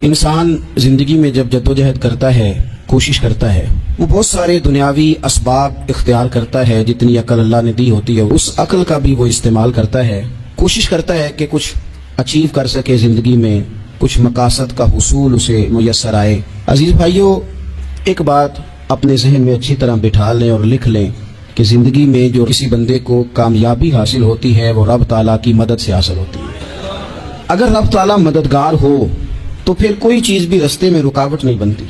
انسان زندگی میں جب جدوجہد کرتا ہے، کوشش کرتا ہے، وہ بہت سارے دنیاوی اسباب اختیار کرتا ہے. جتنی عقل اللہ نے دی ہوتی ہے اس عقل کا بھی وہ استعمال کرتا ہے، کوشش کرتا ہے کہ کچھ اچیو کر سکے زندگی میں، کچھ مقاصد کا حصول اسے میسر آئے. عزیز بھائیو، ایک بات اپنے ذہن میں اچھی طرح بٹھا لیں اور لکھ لیں کہ زندگی میں جو کسی بندے کو کامیابی حاصل ہوتی ہے وہ رب تعالیٰ کی مدد سے حاصل ہوتی ہے. اگر رب تعالیٰ مددگار ہو تو پھر کوئی چیز بھی رستے میں رکاوٹ نہیں بنتی،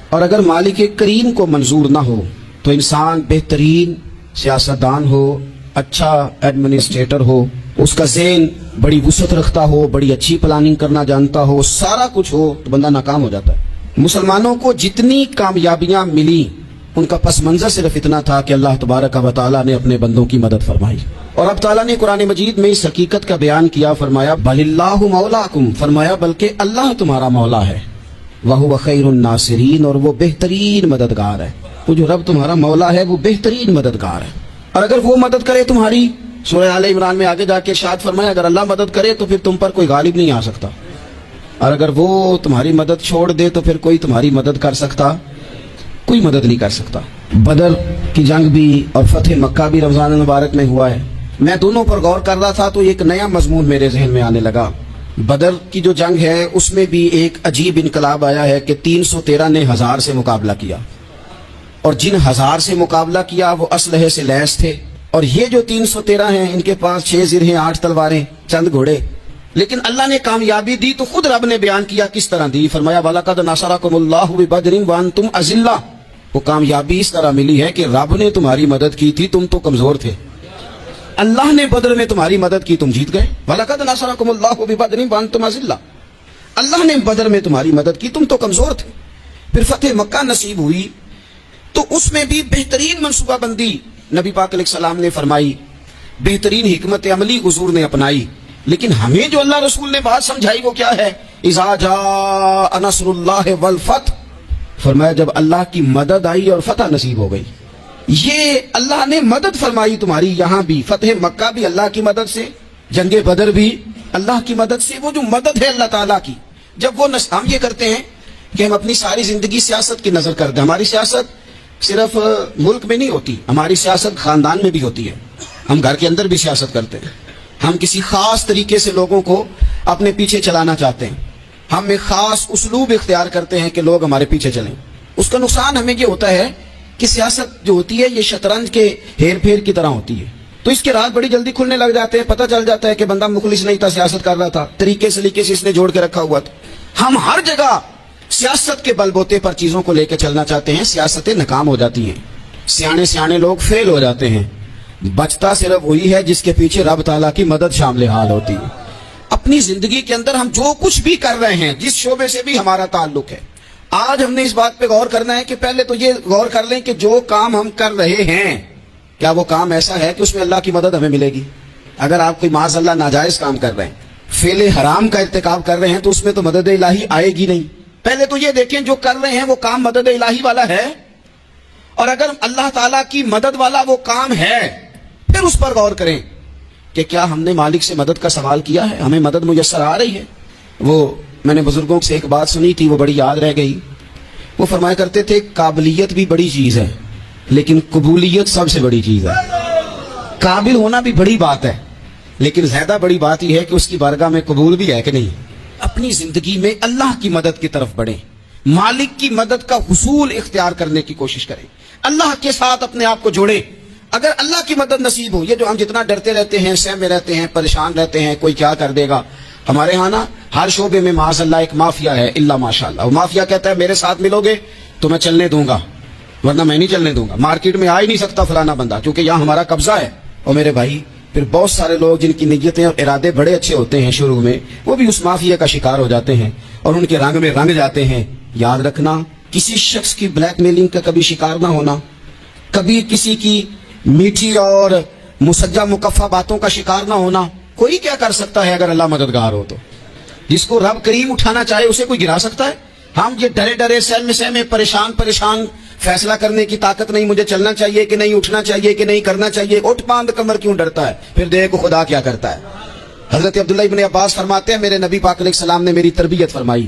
اور اگر مالک کریم کو منظور نہ ہو تو انسان بہترین سیاستدان ہو، اچھا ایڈمنسٹریٹر ہو، اس کا ذہن بڑی وسعت رکھتا ہو، بڑی اچھی پلاننگ کرنا جانتا ہو، سارا کچھ ہو، تو بندہ ناکام ہو جاتا ہے. مسلمانوں کو جتنی کامیابیاں ملی ان کا پس منظر صرف اتنا تھا کہ اللہ تبارک و تعالیٰ نے اپنے بندوں کی مدد فرمائی. اور اب تعالیٰ نے قرآن مجید میں اس حقیقت کا بیان کیا، فرمایا بل اللہ مولاکم، فرمایا بلکہ اللہ تمہارا مولا ہے، وہو خیر الناصرین، اور وہ بہترین مددگار ہے. وہ جو رب تمہارا مولا ہے وہ بہترین مددگار ہے. اور اگر وہ مدد کرے تمہاری، سورہ آل عمران میں آگے جا کے ارشاد فرمایا اگر اللہ مدد کرے تو پھر تم پر کوئی غالب نہیں آ سکتا، اور اگر وہ تمہاری مدد چھوڑ دے تو پھر کوئی تمہاری مدد کر سکتا، کوئی مدد نہیں کر سکتا. بدر کی جنگ بھی اور فتح مکہ بھی رمضان المبارک میں ہوا ہے. میں دونوں پر غور کر رہا تھا تو ایک نیا مضمون میرے ذہن میں آنے لگا. بدر کی جو جنگ ہے اس میں بھی ایک عجیب انقلاب آیا ہے کہ 313 نے 1000 سے مقابلہ کیا، اور جن 1000 سے مقابلہ کیا وہ اسلحے سے لیس تھے، اور یہ جو 313 ہیں ان کے پاس 6 زرہیں، 8 تلواریں، چند گھوڑے. لیکن اللہ نے کامیابی دی تو خود رب نے بیان کیا کس طرح دی. فرمایا وَلَقَدْ نَصَرَكُمُ اللَّهُ بِبَدْرٍ وَأَنْتُمْ أَذِلَّةٌ. وہ کامیابی اس طرح ملی ہے کہ رب نے تمہاری مدد کی تھی، تم تو کمزور تھے، اللہ نے بدر میں تمہاری مدد کی، تم جیت گئے. وَلَقَدْ نَصَرَكُمُ اللَّهُ بِبَدْرٍ وَأَنْتُمْ أَذِلَّةٌ. اللہ نے بدر میں تمہاری مدد کی، تم تو کمزور تھے. پھر فتح مکہ نصیب ہوئی تو اس میں بھی بہترین منصوبہ بندی نبی پاک علیہ السلام نے فرمائی، بہترین حکمت عملی حضور نے اپنائی. لیکن ہمیں جو اللہ رسول نے بات سمجھائی وہ کیا ہے؟ اذا جاء نصر اللہ والفتح، فرمایا جب اللہ کی مدد آئی اور فتح نصیب ہو گئی. یہ اللہ نے مدد فرمائی تمہاری، یہاں بھی فتح مکہ بھی اللہ کی مدد سے، جنگ بدر بھی اللہ کی مدد سے. وہ جو مدد ہے اللہ تعالیٰ کی، جب وہ ہم یہ کرتے ہیں کہ ہم اپنی ساری زندگی سیاست کی نظر کر دیں. ہماری سیاست صرف ملک میں نہیں ہوتی، ہماری سیاست خاندان میں بھی ہوتی ہے. ہم گھر کے اندر بھی سیاست کرتے ہیں. ہم کسی خاص طریقے سے لوگوں کو اپنے پیچھے چلانا چاہتے ہیں، ہم ایک خاص اسلوب اختیار کرتے ہیں کہ لوگ ہمارے پیچھے چلیں. اس کا نقصان ہمیں یہ ہوتا ہے کہ سیاست جو ہوتی ہے یہ شطرنج کے ہیر پھیر کی طرح ہوتی ہے. تو اس کے راز بڑی جلدی کھلنے لگ جاتے ہیں، پتہ چل جاتا ہے کہ بندہ مخلص نہیں تھا، سیاست کر رہا تھا، طریقے سلیقے سے اس نے جوڑ کے رکھا ہوا تھا. ہم ہر جگہ سیاست کے بل بوتے پر چیزوں کو لے کے چلنا چاہتے ہیں، سیاستیں ناکام ہو جاتی ہیں، سیانے لوگ فیل ہو جاتے ہیں. بچتا صرف وہی ہے جس کے پیچھے رب تعالیٰ کی مدد شامل حال ہوتی ہے. اپنی زندگی کے اندر ہم جو کچھ بھی کر رہے ہیں، جس شعبے سے بھی ہمارا تعلق ہے، آج ہم نے اس بات پہ غور کرنا ہے کہ پہلے تو یہ غور کر لیں کہ جو کام ہم کر رہے ہیں کیا وہ کام ایسا ہے کہ اس میں اللہ کی مدد ہمیں ملے گی. اگر آپ کوئی معاذ اللہ ناجائز کام کر رہے ہیں، فعل حرام کا ارتکاب کر رہے ہیں، تو اس میں تو مدد الہی آئے گی نہیں. پہلے تو یہ دیکھیں جو کر رہے ہیں وہ کام مدد الہی والا ہے، اور اگر اللہ تعالیٰ کی مدد والا وہ کام ہے پھر اس پر غور کریں کہ کیا ہم نے مالک سے مدد کا سوال کیا ہے، ہمیں مدد میسر آ رہی ہے. وہ میں نے بزرگوں سے ایک بات سنی تھی، وہ بڑی یاد رہ گئی. وہ فرمایا کرتے تھے قابلیت بھی بڑی چیز ہے لیکن قبولیت سب سے بڑی چیز ہے. قابل ہونا بھی بڑی بات ہے لیکن زیادہ بڑی بات یہ ہے کہ اس کی بارگاہ میں قبول بھی ہے کہ نہیں. اپنی زندگی میں اللہ کی مدد کی طرف بڑھیں، مالک کی مدد کا حصول اختیار کرنے کی کوشش کریں، اللہ کے ساتھ اپنے آپ کو جوڑیں. اگر اللہ کی مدد نصیب ہو، یہ جو ہم جتنا ڈرتے رہتے ہیں، سہ میں رہتے ہیں، پریشان رہتے ہیں کوئی کیا کر دے گا، ہمارے ہاں نا ہر شعبے میں معاذ اللہ ایک مافیا ہے، الا ماشاءاللہ. وہ مافیا کہتا ہے میرے ساتھ ملو گے تو میں چلنے دوں گا ورنہ میں نہیں چلنے دوں گا، مارکیٹ میں آ ہی نہیں سکتا فلانا بندہ کیونکہ یہاں ہمارا قبضہ ہے. اور میرے بھائی پھر بہت سارے لوگ جن کی نیتیں اور ارادے بڑے اچھے ہوتے ہیں شروع میں، وہ بھی اس مافیا کا شکار ہو جاتے ہیں اور ان کے رنگ میں رنگ جاتے ہیں. یاد رکھنا کسی شخص کی بلیک میلنگ کا کبھی شکار نہ ہونا، کبھی کسی کی میٹھی اور مسجع مکفہ باتوں کا شکار نہ ہونا. کوئی کیا کر سکتا ہے اگر اللہ مددگار ہو تو؟ جس کو رب کریم اٹھانا چاہے اسے کوئی گرا سکتا ہے؟ ہم یہ ڈرے سہمے پریشان فیصلہ کرنے کی طاقت نہیں، مجھے چلنا چاہیے کہ نہیں، اٹھنا چاہیے کہ نہیں، کرنا چاہیے. اٹھ باندھ کمر کیوں ڈرتا ہے؟ پھر دیکھو خدا کیا کرتا ہے. حضرت عبداللہ ابن عباس فرماتے ہیں میرے نبی پاک علیہ السلام نے میری تربیت فرمائی.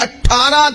18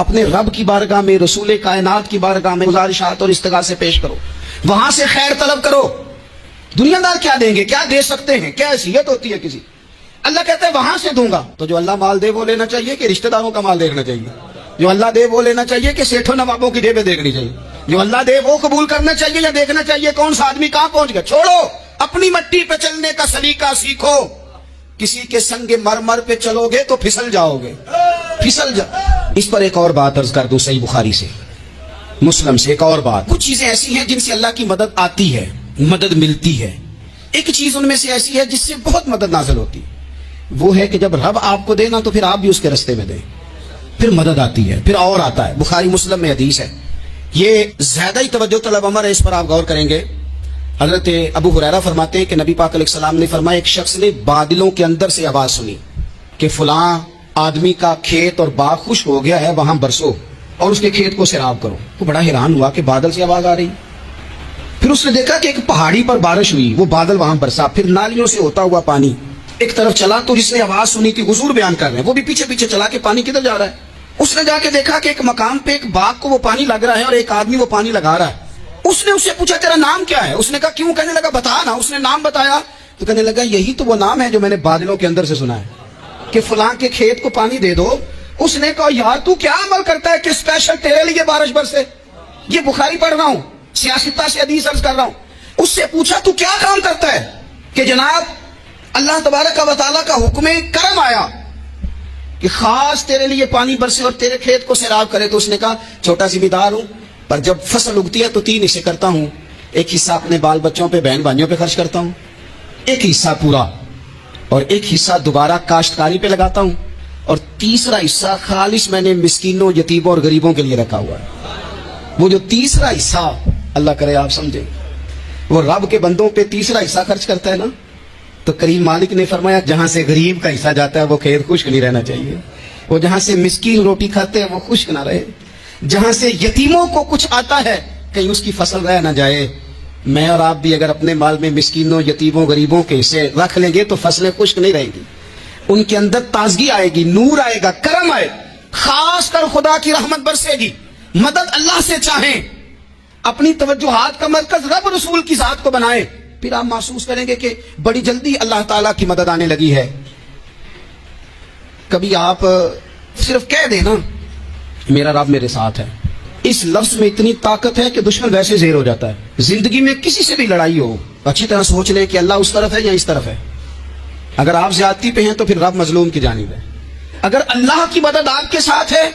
اپنے رب کی بارگاہ میں، رسول کائنات کی بارگاہ میں گزارشات اور استغاثے پیش کرو، وہاں سے خیر طلب کرو۔ دنیا دار کیا دیں گے، کیا دے سکتے ہیں، کیا حیثیت ہوتی ہے کسی؟ اللہ کہتا ہے وہاں سے دوں گا۔ تو جو اللہ مال دے وہ لینا چاہیے کہ رشتہ داروں کا مال دیکھنا چاہیے؟ جو اللہ دے وہ لینا چاہیے کہ سیٹھوں نوابوں کی جیبیں دیکھنی چاہیے؟ جو اللہ دے وہ قبول کرنا چاہیے یا دیکھنا چاہیے کون سا آدمی کہاں پہنچ گیا؟ چھوڑو، اپنی مٹی پہ چلنے کا سلیقہ سیکھو۔ کسی کے سنگ مرمر پہ چلو گے تو پھسل جاؤ گے، پھسل جاؤ۔ اس پر ایک اور بات عرض کر دوں، صحیح بخاری سے، مسلم سے ایک اور بات۔ کچھ چیزیں ایسی ہیں جن سے اللہ کی مدد آتی ہے، مدد ملتی ہے۔ ایک چیز ان میں سے ایسی ہے جس سے بہت مدد نازل ہوتی، وہ ہے کہ جب رب آپ کو دے نا تو پھر آپ بھی اس کے رستے میں دیں، پھر مدد آتی ہے، پھر اور آتا ہے۔ بخاری مسلم میں حدیث ہے، یہ زیادہ ہی توجہ طلب امر ہے، اس پر آپ غور کریں گے۔ حضرت ابو ہریرہ فرماتے ہیں کہ نبی پاک علیہ السلام نے فرمایا ایک شخص نے بادلوں کے اندر سے آواز سنی کہ فلاں آدمی کا کھیت اور باغ خشک ہو گیا ہے، وہاں برسو اور اس کے کھیت کو سیراب کرو۔ وہ بڑا حیران ہوا کہ بادل سے آواز آ رہی، پھر اس نے دیکھا کہ ایک پہاڑی پر بارش ہوئی، وہ بادل وہاں برسا، پھر نالیوں سے ہوتا ہوا پانی ایک طرف چلا، تو جس نے آواز سنی تھی، حضور بیان کر رہے ہیں، وہ بھی پیچھے پیچھے چلا کہ پانی کدھر جا رہا ہے۔ اس نے جا کے دیکھا کہ ایک مقام پہ ایک باغ کو وہ پانی لگ رہا ہے اور ایک آدمی وہ پانی لگا رہا ہے۔ اس نے اس سے پوچھا تیرا نام کیا ہے؟ اس نے کہا کیوں؟ کہنے لگا بتا نا۔ اس نے نام بتایا تو کہنے لگا یہی تو وہ نام ہے جو میں نے بادلوں کے اندر سے سنا ہے کہ فلاں کے کھیت کو پانی دے دو۔ اس نے کہا یار تو کیا عمل کرتا ہے کہ اسپیشل تیرے لیے بارش برسے؟ یہ بخاری پڑھ رہا ہوں، سیاستہ سے حدیث عرض کر رہا ہوں۔ اس سے پوچھا تو کیا کام کرتا ہے کہ جناب اللہ تبارک و تعالیٰ کا حکم کرم آیا کہ خاص تیرے لیے پانی برسے اور تیرے کھیت کو سیراب کرے؟ تو اس نے کہا چھوٹا ذمہ دار ہوں، پر جب فصل اگتی ہے تو 3 حصے کرتا ہوں، ایک حصہ اپنے بال بچوں پہ، بہن بھائیوں پہ خرچ کرتا ہوں، ایک حصہ پورا اور ایک حصہ دوبارہ کاشتکاری پہ لگاتا ہوں، اور تیسرا حصہ خالص میں نے مسکینوں، یتیموں اور غریبوں کے لیے رکھا ہوا ہے۔ وہ جو تیسرا حصہ اللہ کرے آپ سمجھیں، وہ رب کے بندوں پہ تیسرا حصہ خرچ کرتا ہے نا، تو کریم مالک نے فرمایا جہاں سے غریب کا حصہ جاتا ہے وہ کھیت خشک نہیں رہنا چاہیے، وہ جہاں سے مسکین روٹی کھاتے ہیں وہ خشک نہ رہے، جہاں سے یتیموں کو کچھ آتا ہے کہیں اس کی فصل رہ نہ جائے۔ میں اور آپ بھی اگر اپنے مال میں مسکینوں، یتیموں، غریبوں کے حصے رکھ لیں گے تو فصلیں خشک نہیں رہیں گی، ان کے اندر تازگی آئے گی، نور آئے گا، کرم آئے، خاص کر خدا کی رحمت برسے گی۔ مدد اللہ سے چاہیں، اپنی توجہات کا مرکز رب رسول کی ذات کو بنائیں، پھر آپ محسوس کریں گے کہ بڑی جلدی اللہ تعالیٰ کی مدد آنے لگی ہے۔ کبھی آپ صرف کہہ دیں نا میرا رب میرے ساتھ ہے، اس لفظ میں اتنی طاقت ہے کہ دشمن ویسے زیر ہو جاتا ہے۔ زندگی میں کسی سے بھی لڑائی ہو، اچھی طرح سوچ لیں کہ اللہ اس طرف ہے یا اس طرف ہے۔ اگر آپ زیادتی پہ ہیں تو پھر رب مظلوم کی جانب ہے۔ اگر اللہ کی مدد آپ کے ساتھ ہے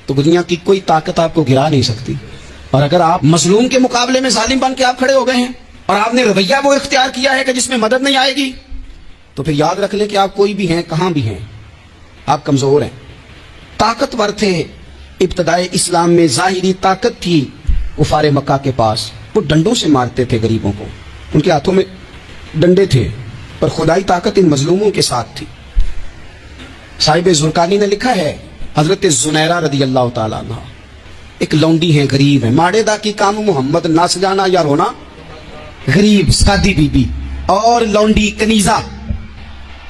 تو دنیا کی کوئی طاقت آپ کو گرا نہیں سکتی، اور اگر آپ مظلوم کے مقابلے میں ظالم بن کے آپ کھڑے ہو گئے ہیں اور آپ نے رویہ وہ اختیار کیا ہے کہ جس میں مدد نہیں آئے گی، تو پھر یاد رکھ لیں کہ آپ کوئی بھی ہیں، کہاں بھی ہیں، آپ کمزور ہیں۔ طاقتور تھے ابتدائے اسلام میں، ظاہری طاقت تھی کفار مکہ کے پاس، وہ ڈنڈوں سے مارتے تھے غریبوں کو، ان کے ہاتھوں میں ڈنڈے تھے، پر خدائی طاقت ان مظلوموں کے ساتھ تھی۔ صاحب زرقانی نے لکھا ہے حضرت زنیرہ رضی اللہ تعالیٰ عنہ ایک لونڈی ہے، غریب ہے، ماڑے دا کی کام محمد نہ سجانا یا رونا، غریب سادی بی بی اور لونڈی کنیزہ،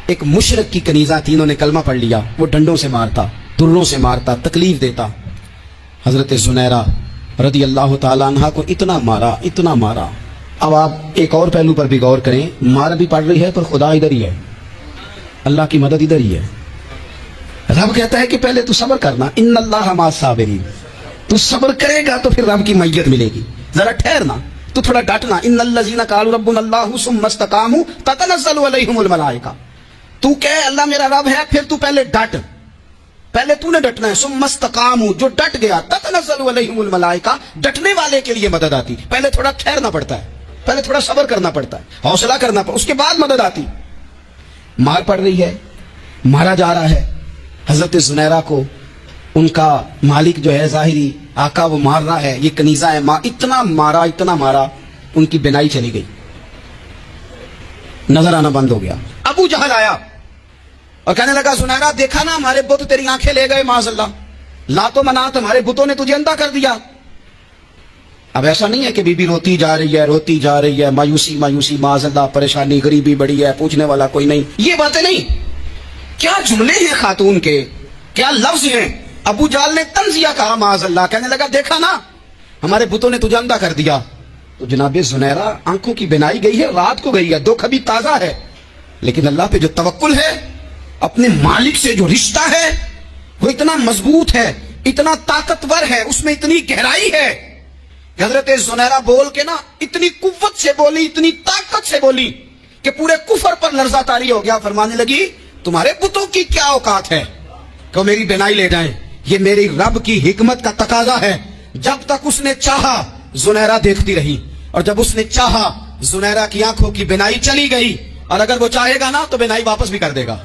ایک مشرک کی کنیزہ تھی، انہوں نے کلمہ پڑھ لیا، وہ ڈنڈوں سے مارتا، دروں سے مارتا، تکلیف دیتا۔ حضرت زنیرہ رضی اللہ تعالیٰ عنہ کو اتنا مارا، اتنا مارا۔ اب آپ ایک اور پہلو پر بھی غور کریں، مار بھی پڑ رہی ہے پر خدا ادھر ہی ہے، اللہ کی مدد ادھر ہی ہے۔ رب کہتا ہے کہ پہلے تو صبر کرنا، ان اللہ مع الصابرین، تو صبر کرے گا تو پھر رب کی میت ملے گی، ذرا ٹھہرنا، تو تھوڑا ڈٹنا۔ ان الذین قالوا ربنا اللہ ثم استقاموا تتنزل علیہم الملائکہ، تو کہے اللہ میرا رب ہے، پھر تو پہلے ڈٹ، پہلے تو نے ڈٹنا ہے۔ ثم استقاموا، جو ڈٹ گیا، تتنزل علیہم الملائکہ، ڈٹنے والے کے لیے مدد آتی، پہلے تھوڑا ٹھہرنا پڑتا ہے، پہلے تھوڑا صبر کرنا پڑتا ہے، حوصلہ کرنا پڑتا ہے، اس کے بعد مدد آتی۔ مار پڑ رہی ہے، مارا جا رہا ہے حضرت زنیرہ کو، ان کا مالک جو ہے ظاہری آقا وہ مار رہا ہے، یہ کنیزہ ہے، اتنا مارا اتنا مارا، ان کی بینائی چلی گئی، نظر آنا بند ہو گیا۔ ابو جہل آیا اور کہنے لگا زنیرہ دیکھا نا ہمارے بت تیری آنکھیں لے گئے، معاذ اللہ، لات و منات ہمارے بتوں نے تجھے اندھا کر دیا۔ اب ایسا نہیں ہے کہ بی بی روتی جا رہی ہے، روتی جا رہی ہے، مایوسی مایوسی، معاذ اللہ، پریشانی، غریبی بڑی ہے، پوچھنے والا کوئی نہیں، یہ باتیں نہیں۔ کیا جملے ہیں خاتون کے، کیا لفظ ہیں ابو جال نے تنزیہ کہا معاذ اللہ, کہنے لگا دیکھا نا ہمارے بتوں نے تجھے اندھا کر دیا. تو جناب زنیرہ آنکھوں کی بینائی گئی ہے, رات کو گئی ہے, دکھ ابھی تازہ ہے, لیکن اللہ پہ جو توکل ہے, اپنے مالک سے جو رشتہ ہے وہ اتنا مضبوط ہے, اتنا طاقتور ہے, اس میں اتنی گہرائی ہے. حضرت زنیرہ بول کے نا اتنی قوت سے بولی, اتنی طاقت سے بولی کہ پورے کفر پر لرزہ طاری ہو گیا. فرمانے لگی تمہارے بتوں کی کیا اوقات ہے کہ میری بینائی لے جائیں, یہ میری رب کی حکمت کا تقاضا ہے. جب تک اس نے چاہا زنیرہ دیکھتی رہی, اور جب اس نے چاہا زنیرہ کی آنکھوں کی بینائی چلی گئی, اور اگر وہ چاہے گا نا تو بینائی واپس بھی کر دے گا.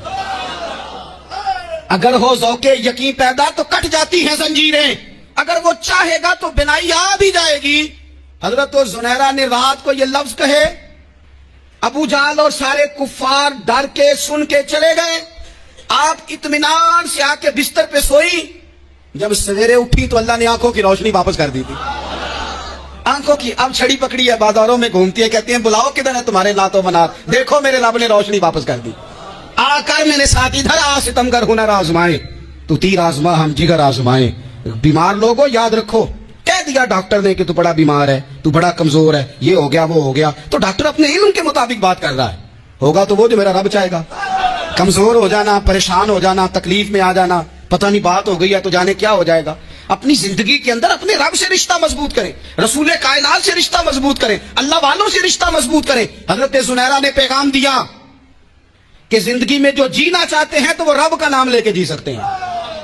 اگر ہو ذوق یقین پیدا تو کٹ جاتی ہیں زنجیریں, اگر وہ چاہے گا تو بینائی آ بھی جائے گی. حضرت زنیرہ نے رات کو یہ لفظ کہے, ابو جہل اور سارے کفار ڈر کے سن کے چلے گئے. آپ اطمینان سے آ کے بستر پہ سوئی. جب سویرے اٹھی تو اللہ نے آنکھوں کی روشنی واپس کر دی تھی. آنکھوں کی اب چھڑی پکڑی ہے, بازاروں میں گھومتی ہے, کہتی ہیں بلاؤ کدھر ہے تمہارے نعت و منات, دیکھو میرے رب نے روشنی واپس کر دی. آ کر میرے ساتھ ادھر آ ستمگر ہنر آزمائے, تو تیر آزما ہم جگر آزمائے. بیمار لوگوں یاد رکھو, کہہ دیا ڈاکٹر نے کہ تو بڑا بیمار ہے, تو بڑا کمزور ہے, یہ ہو گیا وہ ہو گیا, تو ڈاکٹر اپنے علم کے مطابق بات کر رہا ہے. ہوگا تو وہ جو میرا رب چاہے گا. کمزور ہو جانا, پریشان ہو جانا, تکلیف میں آ جانا, پتہ نہیں بات ہو گئی ہے تو جانے کیا ہو جائے گا. اپنی زندگی کے اندر اپنے رب سے رشتہ مضبوط کریں, رسول کائنات سے رشتہ مضبوط کریں, اللہ والوں سے رشتہ مضبوط کریں. حضرت زنیرہ نے پیغام دیا کہ زندگی میں جو جینا چاہتے ہیں تو وہ رب کا نام لے کے جی سکتے ہیں.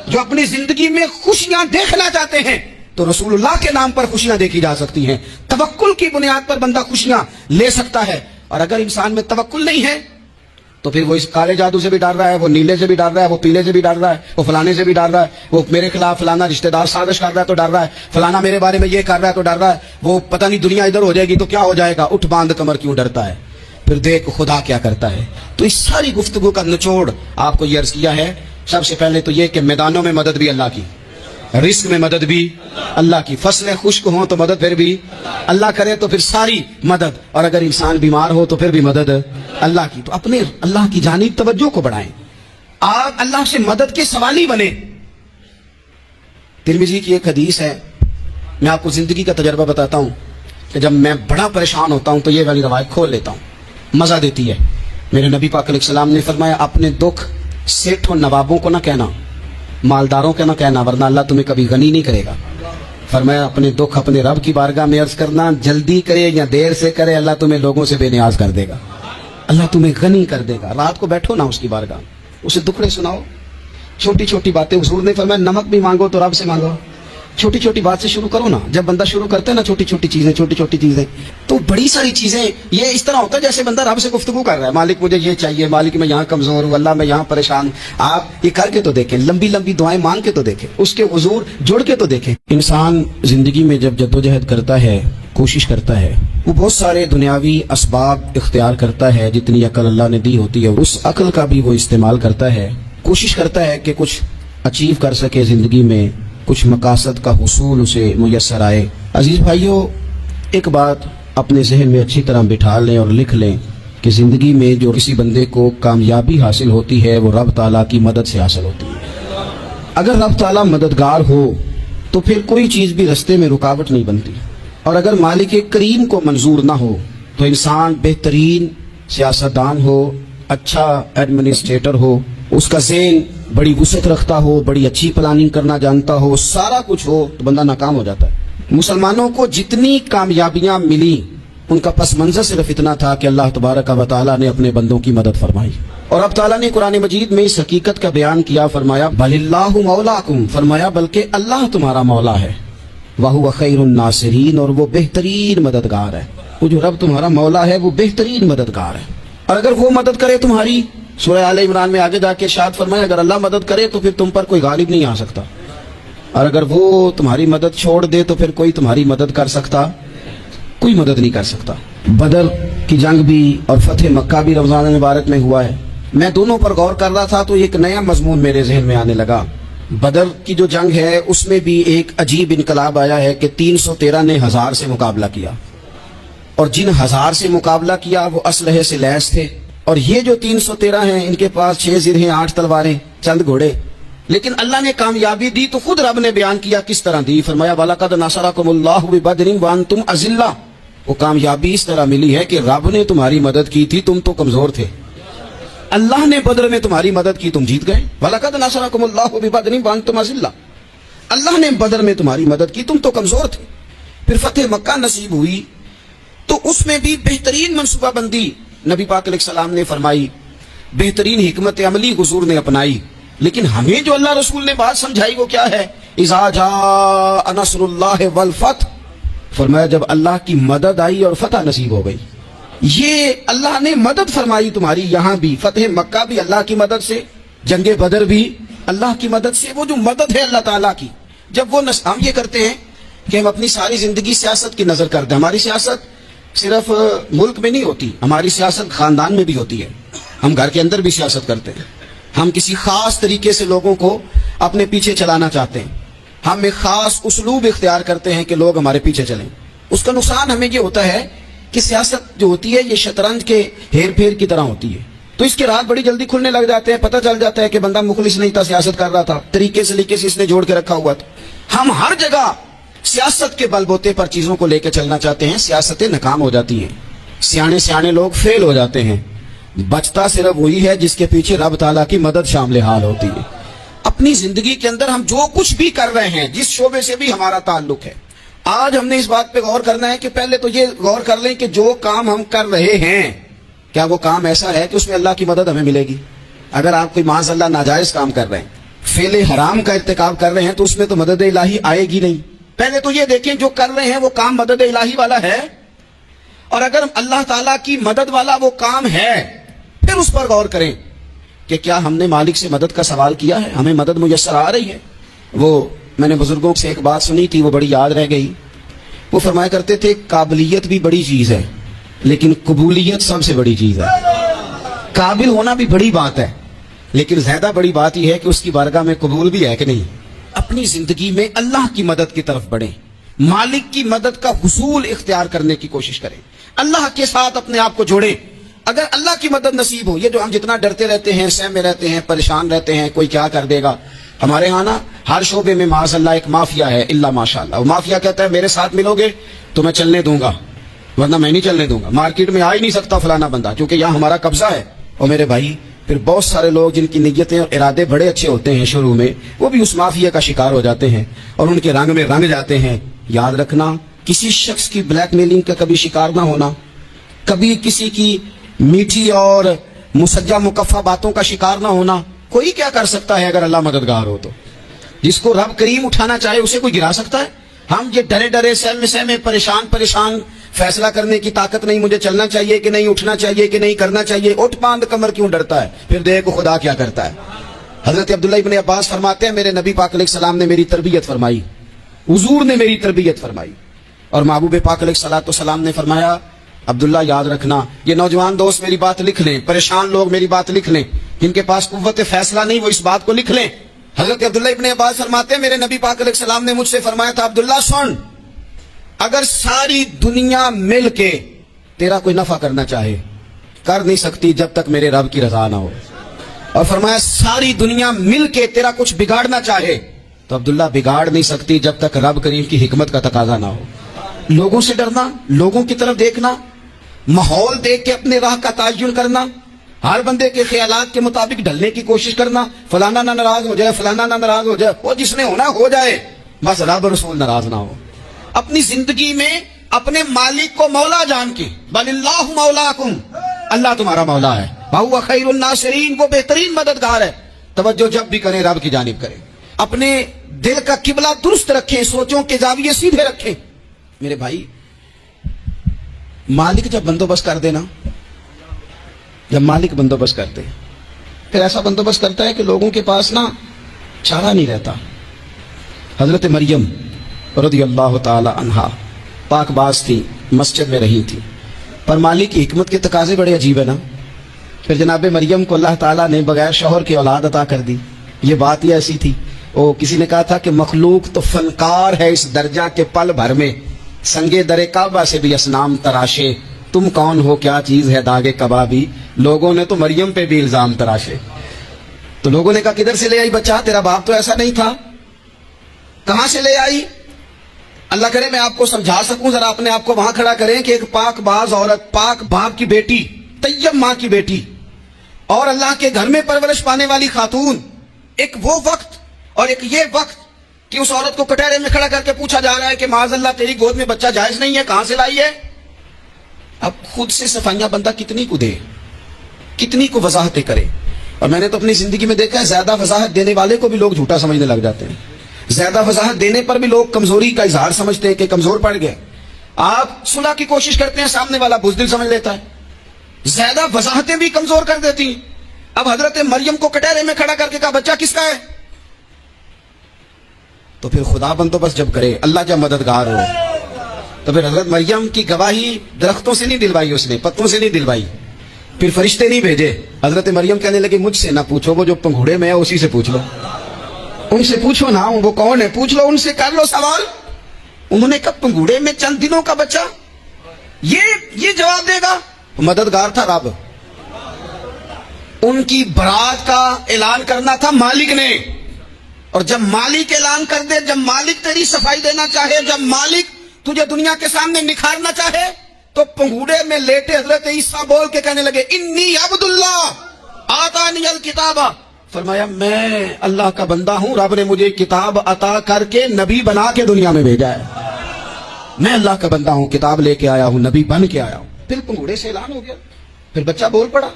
جو اپنی زندگی میں خوشیاں دیکھنا چاہتے ہیں تو رسول اللہ کے نام پر خوشیاں دیکھی جا سکتی ہیں. توکل کی بنیاد پر بندہ خوشیاں لے سکتا ہے. اور اگر انسان میں توکل نہیں ہے تو پھر وہ اس کالے جادو سے بھی ڈر رہا ہے, وہ نیلے سے بھی ڈر رہا ہے, وہ پیلے سے بھی ڈر رہا ہے, وہ فلانے سے بھی ڈر رہا ہے, وہ میرے خلاف فلانا رشتہ دار سازش کر رہا ہے تو ڈر رہا ہے, فلانا میرے بارے میں یہ کر رہا ہے تو ڈر رہا ہے, وہ پتہ نہیں دنیا ادھر ہو جائے گی تو کیا ہو جائے گا, اٹھ باندھ کمر کیوں ڈرتا ہے, پھر دیکھ خدا کیا کرتا ہے. تو اس ساری گفتگو کا نچوڑ آپ کو یہ عرض کیا ہے. سب سے پہلے تو یہ کہ میدانوں میں مدد بھی اللہ کی, رزق میں مدد بھی اللہ کی, فصلیں خشک ہوں تو مدد پھر بھی اللہ کرے تو پھر ساری مدد, اور اگر انسان بیمار ہو تو پھر بھی مدد اللہ کی. تو اپنے اللہ کی جانب توجہ کو بڑھائیں, آپ اللہ سے مدد کے سوالی بنیں. ترمذی کی ایک حدیث ہے, میں آپ کو زندگی کا تجربہ بتاتا ہوں کہ جب میں بڑا پریشان ہوتا ہوں تو یہ والی روایت کھول لیتا ہوں, مزہ دیتی ہے. میرے نبی پاک علیہ السلام نے فرمایا اپنے دکھ سیٹھوں نوابوں کو نہ کہنا, مالداروں کو نہ کہنا, ورنہ اللہ تمہیں کبھی غنی نہیں کرے گا. فرمایا اپنے دکھ اپنے رب کی بارگاہ میں عرض کرنا, جلدی کرے یا دیر سے کرے اللہ تمہیں لوگوں سے بے نیاز کر دے گا, اللہ تمہیں غنی کر دے گا. رات کو بیٹھو نا اس کی بارگاہ, اسے دکھڑے سناؤ, چھوٹی چھوٹی باتیں. حضور نے فرمایا نمک بھی مانگو تو رب سے مانگو. چھوٹی چھوٹی بات سے شروع کرو نا. جب بندہ شروع کرتا ہے نا چھوٹی چھوٹی چیزیں تو بڑی ساری چیزیں یہ اس طرح ہوتا ہے جیسے بندہ رب سے گفتگو کر رہا ہے, مالک مجھے یہ چاہیے, مالک میں یہاں کمزور ہوں, اللہ میں یہاں پریشان. آپ یہ کر کے تو دیکھیں, لمبی لمبی دعائیں مانگ کے تو دیکھیں, اس کے حضور جڑ کے تو دیکھیں. انسان زندگی میں جب جدوجہد کرتا ہے, کوشش کرتا ہے, وہ بہت سارے دنیاوی اسباب اختیار کرتا ہے جتنی عقل اللہ نے دی ہوتی ہے, اس عقل کا بھی وہ استعمال کرتا ہے, کوشش کرتا ہے کہ کچھ اچیو کر سکے زندگی میں, کچھ مقاصد کا حصول اسے میسر آئے. عزیز بھائیوں, ایک بات اپنے ذہن میں اچھی طرح بٹھا لیں اور لکھ لیں کہ زندگی میں جو کسی بندے کو کامیابی حاصل ہوتی ہے وہ رب تعالیٰ کی مدد سے حاصل ہوتی ہے. اگر رب تعالیٰ مددگار ہو تو پھر کوئی چیز بھی رستے میں رکاوٹ نہیں بنتی, اور اگر مالک کریم کو منظور نہ ہو تو انسان بہترین سیاستدان ہو, اچھا ایڈمنسٹریٹر ہو, اس کا ذہن بڑی وسعت رکھتا ہو, بڑی اچھی پلاننگ کرنا جانتا ہو, سارا کچھ ہو, تو بندہ ناکام ہو جاتا ہے. مسلمانوں کو جتنی کامیابیاں ملی ان کا پس منظر صرف اتنا تھا کہ اللہ تبارک و تعالیٰ نے اپنے بندوں کی مدد فرمائی. اور اب تعالیٰ نے قرآن مجید میں اس حقیقت کا بیان کیا, فرمایا بل اللہ مولاکم, فرمایا بلکہ اللہ تمہارا مولا ہے, وہو خیر الناصرین, اور وہ بہترین مددگار ہے. وہ جو رب تمہارا مولا ہے وہ بہترین مددگار ہے. اور اگر وہ مدد کرے تمہاری, سورہ آل عمران میں آگے جا کے ارشاد فرمایا اگر اللہ مدد کرے تو پھر تم پر کوئی غالب نہیں آ سکتا, اور اگر وہ تمہاری مدد چھوڑ دے تو پھر کوئی تمہاری مدد کر سکتا, کوئی مدد نہیں کر سکتا. بدر کی جنگ بھی اور فتح مکہ بھی رمضان مبارک میں ہوا ہے. میں دونوں پر غور کر رہا تھا تو ایک نیا مضمون میرے ذہن میں آنے لگا. بدر کی جو جنگ ہے اس میں بھی ایک عجیب انقلاب آیا ہے کہ 313 نے 1000 سے مقابلہ کیا, اور جن 1000 سے مقابلہ کیا وہ اسلحے سے لیس تھے, اور یہ جو 313 ہیں ان کے پاس 6 زرہیں, 8 تلواریں, چند گھوڑے, لیکن اللہ نے کامیابی دی تو خود رب نے بیان کیا کس طرح دی. فرمایا وَلَقَدْ نَصَرَكُمُ اللَّهُ بِبَدْرٍ وَأَنْتُمْ أَذِلَّةٌ. وہ کامیابی اس طرح ملی ہے کہ رب نے تمہاری مدد کی تھی، تم تو کمزور تھے. اللہ نے بدر میں تمہاری مدد کی، تم جیت گئے. وَلَقَدْ نَصَرَكُمُ اللَّهُ بِبَدْرٍ وَأَنْتُمْ أَذِلَّةٌ. اللہ نے بدر میں تمہاری مدد کی، تم تو کمزور تھے. پھر فتح مکہ نصیب ہوئی تو اس میں بھی بہترین منصوبہ بندی نبی پاک علیہ السلام نے فرمائی، بہترین حکمت عملی حضور نے اپنائی. لیکن ہمیں جو اللہ رسول نے بات سمجھائی وہ کیا ہے؟ اذا جاء نصر اللہ والفتح. فرمایا جب اللہ کی مدد آئی اور فتح نصیب ہو گئی. یہ اللہ نے مدد فرمائی تمہاری. یہاں بھی فتح مکہ بھی اللہ کی مدد سے، جنگ بدر بھی اللہ کی مدد سے. وہ جو مدد ہے اللہ تعالیٰ کی، جب وہ ہم یہ کرتے ہیں کہ ہم اپنی ساری زندگی سیاست کی نظر کرتے ہیں. ہماری سیاست صرف ملک میں نہیں ہوتی، ہماری سیاست خاندان میں بھی ہوتی ہے. ہم گھر کے اندر بھی سیاست کرتے ہیں. ہم کسی خاص طریقے سے لوگوں کو اپنے پیچھے چلانا چاہتے ہیں. ہم ایک خاص اسلوب اختیار کرتے ہیں کہ لوگ ہمارے پیچھے چلیں. اس کا نقصان ہمیں یہ ہوتا ہے کہ سیاست جو ہوتی ہے یہ شطرنج کے ہیر پھیر کی طرح ہوتی ہے. تو اس کے رات بڑی جلدی کھلنے لگ جاتے ہیں. پتہ چل جاتا ہے کہ بندہ مخلص نہیں تھا، سیاست کر رہا تھا، طریقے سے اس نے جوڑ کے رکھا ہوا تھا. ہم ہر جگہ سیاست کے بل بوتے پر چیزوں کو لے کے چلنا چاہتے ہیں. سیاستیں ناکام ہو جاتی ہیں، سیانے لوگ فیل ہو جاتے ہیں. بچتا صرف وہی ہے جس کے پیچھے رب تعالیٰ کی مدد شامل حال ہوتی ہے. اپنی زندگی کے اندر ہم جو کچھ بھی کر رہے ہیں، جس شعبے سے بھی ہمارا تعلق ہے، آج ہم نے اس بات پہ غور کرنا ہے کہ پہلے تو یہ غور کر لیں کہ جو کام ہم کر رہے ہیں کیا وہ کام ایسا ہے کہ اس میں اللہ کی مدد ہمیں ملے گی. اگر آپ کوئی معاذ اللہ ناجائز کام کر رہے ہیں، فعل حرام کا ارتکاب کر رہے ہیں، تو اس میں تو مدد الہی آئے گی نہیں. پہلے تو یہ دیکھیں جو کر رہے ہیں وہ کام مدد الہی والا ہے، اور اگر اللہ تعالیٰ کی مدد والا وہ کام ہے پھر اس پر غور کریں کہ کیا ہم نے مالک سے مدد کا سوال کیا ہے، ہمیں مدد میسر آ رہی ہے. وہ میں نے بزرگوں سے ایک بات سنی تھی، وہ بڑی یاد رہ گئی. وہ فرمایا کرتے تھے قابلیت بھی بڑی چیز ہے لیکن قبولیت سب سے بڑی چیز ہے. قابل ہونا بھی بڑی بات ہے لیکن زیادہ بڑی بات یہ ہے کہ اس کی بارگاہ میں قبول بھی ہے کہ نہیں. اپنی زندگی میں اللہ کی مدد کی طرف بڑھیں، مالک کی مدد کا حصول اختیار کرنے کی کوشش کریں، اللہ کے ساتھ اپنے آپ کو جوڑیں. اگر اللہ کی مدد نصیب ہو، یہ جو ہم جتنا ڈرتے رہتے ہیں، سہ میں رہتے ہیں، پریشان رہتے ہیں کوئی کیا کر دے گا. ہمارے ہاں نا ہر شعبے میں معاذ اللہ ایک مافیا ہے، الا ماشاءاللہ. وہ مافیا کہتا ہے میرے ساتھ ملو گے تو میں چلنے دوں گا ورنہ میں نہیں چلنے دوں گا. مارکیٹ میں آ ہی نہیں سکتا فلانا بندہ کیونکہ یہاں ہمارا قبضہ ہے. اور میرے بھائی پھر بہت سارے لوگ جن کی نیتیں اور ارادے بڑے اچھے ہوتے ہیں شروع میں، وہ بھی اس مافیا کا شکار ہو جاتے ہیں اور ان کے رنگ میں رنگ جاتے ہیں. یاد رکھنا کسی شخص کی بلیک میلنگ کا کبھی شکار نہ ہونا، کبھی کسی کی میٹھی اور مسجع مکفہ باتوں کا شکار نہ ہونا. کوئی کیا کر سکتا ہے اگر اللہ مددگار ہو تو؟ جس کو رب کریم اٹھانا چاہے اسے کوئی گرا سکتا ہے؟ ہم یہ ڈرے سہمے پریشان فیصلہ کرنے کی طاقت نہیں، مجھے چلنا چاہیے کہ نہیں، اٹھنا چاہیے کہ نہیں، کرنا چاہیے. اٹھ باندھ کمر کیوں ڈرتا ہے؟ پھر دیکھو خدا کیا کرتا ہے. حضرت عبداللہ ابن عباس فرماتے ہیں میرے نبی پاک علیہ السلام نے میری تربیت فرمائی، حضور نے میری تربیت فرمائی. اور محبوب پاک علیہ السلام نے فرمایا عبداللہ یاد رکھنا، یہ نوجوان دوست میری بات لکھ لیں، پریشان لوگ میری بات لکھ لیں، جن کے پاس قوت فیصلہ نہیں وہ اس بات کو لکھ لیں. حضرت عبداللہ ابن عباس فرماتے ہیں میرے نبی پاک علیہ السلام نے مجھ سے فرمایا تھا عبداللہ سن، اگر ساری دنیا مل کے تیرا کوئی نفع کرنا چاہے کر نہیں سکتی جب تک میرے رب کی رضا نہ ہو. اور فرمایا ساری دنیا مل کے تیرا کچھ بگاڑنا چاہے تو عبداللہ بگاڑ نہیں سکتی جب تک رب کریم کی حکمت کا تقاضا نہ ہو. لوگوں سے ڈرنا، لوگوں کی طرف دیکھنا، ماحول دیکھ کے اپنے راہ کا تعین کرنا، ہر بندے کے خیالات کے مطابق ڈھلنے کی کوشش کرنا، فلانا نہ ناراض ہو جائے، فلانا نہ ناراض ہو جائے، وہ جس نے ہونا ہو جائے، بس رب رسول ناراض نہ ہو. اپنی زندگی میں اپنے مالک کو مولا جان کے، بل اللہ مولاکم، اللہ تمہارا مولا ہے، وہو خیر الناصرین، وہ بہترین مددگار ہے. توجہ جب بھی کریں رب کی جانب کریں. اپنے دل کا قبلہ درست رکھیں، سوچوں کے زاویے سیدھے رکھیں. میرے بھائی مالک جب بندوبست کر دے نا، جب مالک بندوبست کرتے پھر ایسا بندوبست کرتا ہے کہ لوگوں کے پاس نا چارہ نہیں رہتا. حضرت مریم رضی اللہ تعالی عنہا پاک باز تھی، مسجد میں رہی تھی، پر مالک کی حکمت کے تقاضے بڑے عجیب ہے نا. پھر جناب مریم کو اللہ تعالیٰ نے بغیر شوہر کی اولاد عطا کر دی. یہ بات ہی ایسی تھی. وہ کسی نے کہا تھا کہ مخلوق تو فنکار ہے اس درجہ کے پل بھر میں، سنگے در کعبہ سے بھی اسنام تراشے، تم کون ہو کیا چیز ہے داغے کبابی، لوگوں نے تو مریم پہ بھی الزام تراشے. تو لوگوں نے کہا کدھر سے لے آئی بچہ، تیرا باپ تو ایسا نہیں تھا، کہاں سے لے آئی؟ اللہ کرے میں آپ کو سمجھا سکوں، ذرا اپنے آپ کو وہاں کھڑا کریں کہ ایک پاک باز عورت، پاک باپ کی بیٹی، طیب ماں کی بیٹی اور اللہ کے گھر میں پرورش پانے والی خاتون، ایک وہ وقت اور ایک یہ وقت کہ اس عورت کو کٹہرے میں کھڑا کر کے پوچھا جا رہا ہے کہ معاذ اللہ تیری گود میں بچہ جائز نہیں ہے، کہاں سے لائی ہے؟ اب خود سے صفائیاں بندہ کتنی کو دے، کتنی کو وضاحتیں کرے. اور میں نے تو اپنی زندگی میں دیکھا ہے زیادہ وضاحت دینے والے کو بھی لوگ جھوٹا سمجھنے لگ جاتے ہیں، زیادہ وضاحت دینے پر بھی لوگ کمزوری کا اظہار سمجھتے ہیں کہ کمزور پڑ گئے. آپ صلح کی کوشش کرتے ہیں، سامنے والا بزدل سمجھ لیتا ہے. زیادہ وضاحتیں بھی کمزور کر دیتی ہیں. اب حضرت مریم کو کٹہرے میں کھڑا کر کے کہا بچہ کس کا ہے؟ تو پھر خدا بندوبست جب کرے، اللہ جب مددگار ہو، تو پھر حضرت مریم کی گواہی درختوں سے نہیں دلوائی، اس نے پتوں سے نہیں دلوائی، پھر فرشتے نہیں بھیجے. حضرت مریم کہنے لگے مجھ سے نہ پوچھو، وہ جو پنگھوڑے میں ہے اسی سے پوچھ لو، ان سے پوچھو نا، وہ کون ہے پوچھ لو، ان سے کر لو سوال. انہوں نے کہا پنگھوڑے میں چند دنوں کا بچہ، یہ جواب دے گا؟ مددگار تھا رب، ان کی برات کا اعلان کرنا تھا مالک نے. اور جب مالک اعلان کر دے، جب مالک تیری صفائی دینا چاہے، جب مالک تجھے دنیا کے سامنے نکھارنا چاہے، تو پنگھوڑے میں لیٹے حضرت عیسیٰ بول کے کہنے لگے انی عبداللہ آتانی الکتاب، فرمایا میں اللہ کا بندہ ہوں، رب نے مجھے کتاب عطا کر کے نبی بنا کے دنیا میں بھیجا ہے. میں اللہ کا بندہ ہوں، کتاب لے کے آیا ہوں، نبی بن کے آیا ہوں. پھر پنگھوڑے سے اعلان ہو گیا، پھر بچہ بول پڑا.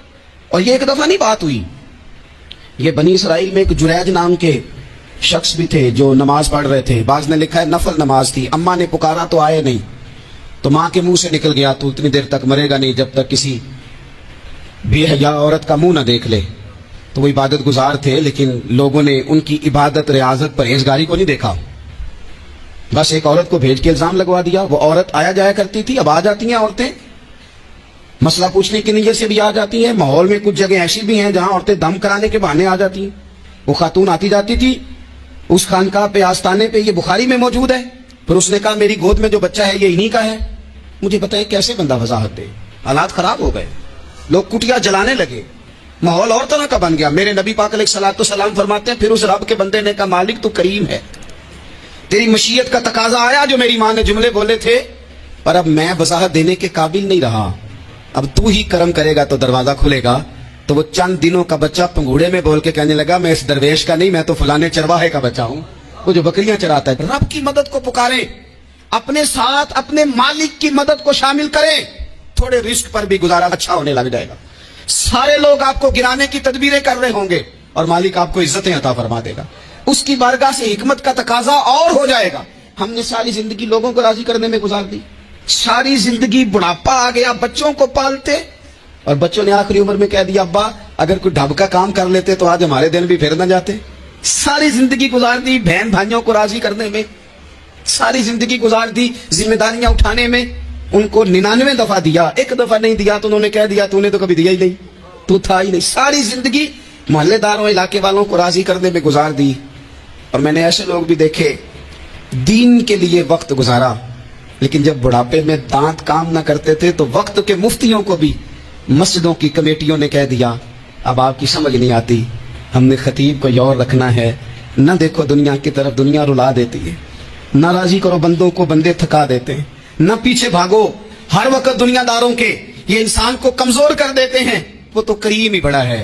اور یہ ایک دفعہ نہیں بات ہوئی، یہ بنی اسرائیل میں ایک جریج نام کے شخص بھی تھے جو نماز پڑھ رہے تھے. بعض نے لکھا ہے نفل نماز تھی، اماں نے پکارا تو آئے نہیں، تو ماں کے منہ سے نکل گیا تو اتنی دیر تک مرے گا نہیں جب تک کسی بے حیا عورت کا منہ نہ دیکھ لے. تو وہ عبادت گزار تھے، لیکن لوگوں نے ان کی عبادت، ریاضت، پرہیزگاری کو نہیں دیکھا. بس ایک عورت کو بھیج کے الزام لگوا دیا. وہ عورت آیا جایا کرتی تھی، اب آ جاتی ہیں عورتیں، مسئلہ پوچھنے کی نیت سے بھی آ جاتی ہیں. ماحول میں کچھ جگہ ایسی بھی ہیں جہاں عورتیں دم کرانے کے بہانے آ جاتی ہیں. وہ خاتون آتی جاتی تھی اس خانقاہ پہ، آستانے پہ، یہ بخاری میں موجود ہے. پھر اس نے کہا میری گود میں جو بچہ ہے یہ انہی کا ہے. مجھے بتائیں کیسے بندہ وضاحت دے؟ حالات خراب ہو گئے، لوگ کٹیا جلانے لگے، ماحول اور طرح کا بن گیا. میرے نبی پاک علیہ الصلوۃ والسلام فرماتے ہیں پھر اس رب کے بندے نے کہا مالک تو کریم ہے، تیری مشیت کا تقاضا آیا جو میری ماں نے جملے بولے تھے، پر اب میں وضاحت دینے کے قابل نہیں رہا، اب تو ہی کرم کرے گا تو دروازہ کھلے گا. تو وہ چند دنوں کا بچہ پنگھوڑے میں بول کے کہنے لگا میں اس درویش کا نہیں، میں تو فلانے چرواہے کا بچہ ہوں، وہ جو بکریاں چراتا ہے. رب کی مدد کو پکاریں، اپنے ساتھ اپنے مالک کی مدد کو شامل کریں، تھوڑے رزق پر بھی گزارا اچھا ہونے لگ جائے گا. سارے لوگ آپ کو گرانے کی تدبیریں کر رہے ہوں گے اور مالک آپ کو عزتیں عطا فرما دے گا. اس کی بارگاہ سے حکمت کا تقاضا اور ہو جائے گا. ہم نے ساری زندگی لوگوں کو راضی کرنے میں گزار دی، ساری زندگی بڑھاپا آ گیا بچوں کو پالتے، اور بچوں نے آخری عمر میں کہہ دیا ابا اگر کوئی ڈھب کا کام کر لیتے تو آج ہمارے دن بھی پھر نہ جاتے. ساری زندگی گزار دی بہن بھائیوں کو راضی کرنے میں، ساری زندگی گزار دی ذمہ داریاں اٹھانے میں. ان کو 99 دفعہ دیا، ایک دفعہ نہیں دیا تو انہوں نے کہہ دیا تو نے تو کبھی دیا ہی نہیں، تو تھا ہی نہیں. ساری زندگی محلے داروں، علاقے والوں کو راضی کرنے میں گزار دی. اور میں نے ایسے لوگ بھی دیکھے دین کے لیے وقت گزارا، لیکن جب بڑھاپے میں دانت کام نہ کرتے تھے تو وقت کے مفتیوں کو بھی مسجدوں کی کمیٹیوں نے کہہ دیا اب آپ کی سمجھ نہیں آتی، ہم نے خطیب کو یور رکھنا ہے، نہ دیکھو دنیا کی طرف، دنیا رلا دیتی ہے، نہ راضی کرو بندوں کو، بندے تھکا دیتے ہیں، نہ پیچھے بھاگو ہر وقت دنیا داروں کے، یہ انسان کو کمزور کر دیتے ہیں. وہ تو کریم ہی بڑا ہے،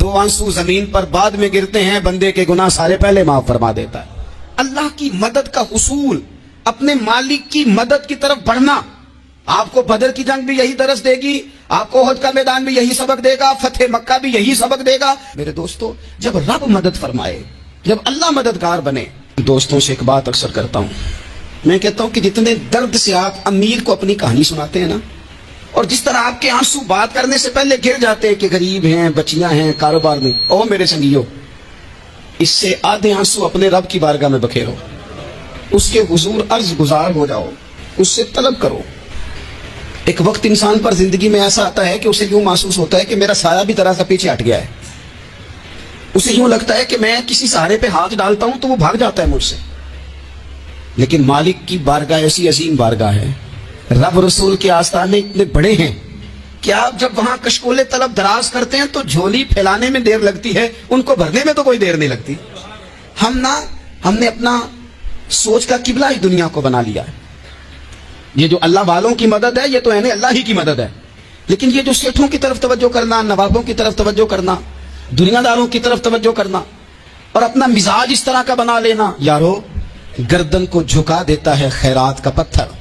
2 آنسو زمین پر بعد میں گرتے ہیں، بندے کے گناہ سارے پہلے معاف فرما دیتا ہے. اللہ کی مدد کا حصول، اپنے مالک کی مدد کی طرف بڑھنا. آپ کو بدر کی جنگ بھی یہی درس دے گی، آپ کو احد کا میدان بھی یہی سبق دے گا، فتح مکہ بھی یہی سبق دے گا. میرے دوستو جب رب مدد فرمائے، جب اللہ مددگار بنے. دوستوں سے ایک بات اکثر کرتا ہوں، میں کہتا ہوں کہ جتنے درد سے آپ امیر کو اپنی کہانی سناتے ہیں نا، اور جس طرح آپ کے آنسو بات کرنے سے پہلے گر جاتے ہیں کہ غریب ہیں، بچیاں ہیں، کاروبار میں، او میرے سنگیو، اس سے آدھے آنسو اپنے رب کی بارگاہ میں بکھیرو، اس کے حضور عرض گزار ہو جاؤ، اس سے طلب کرو. ایک وقت انسان پر زندگی میں ایسا آتا ہے کہ اسے یوں محسوس ہوتا ہے کہ میرا سایہ بھی طرح سا پیچھے ہٹ گیا ہے. اسے یوں لگتا ہے کہ میں کسی سہارے پہ ہاتھ ڈالتا ہوں تو وہ بھاگ جاتا ہے مجھ سے. لیکن مالک کی بارگاہ ایسی عظیم بارگاہ ہے، رب رسول کے آستانے اتنے بڑے ہیں کیا جب وہاں کشکول طلب دراز کرتے ہیں تو جھولی پھیلانے میں دیر لگتی ہے، ان کو بھرنے میں تو کوئی دیر نہیں لگتی. ہم نے اپنا سوچ کا قبلہ ہی دنیا کو بنا لیا ہے. یہ جو اللہ والوں کی مدد ہے یہ تو یعنی اللہ ہی کی مدد ہے، لیکن یہ جو سیٹھوں کی طرف توجہ کرنا، نوابوں کی طرف توجہ کرنا، دنیا داروں کی طرف توجہ کرنا اور اپنا مزاج اس طرح کا بنا لینا، یارو گردن کو جھکا دیتا ہے خیرات کا پتھر،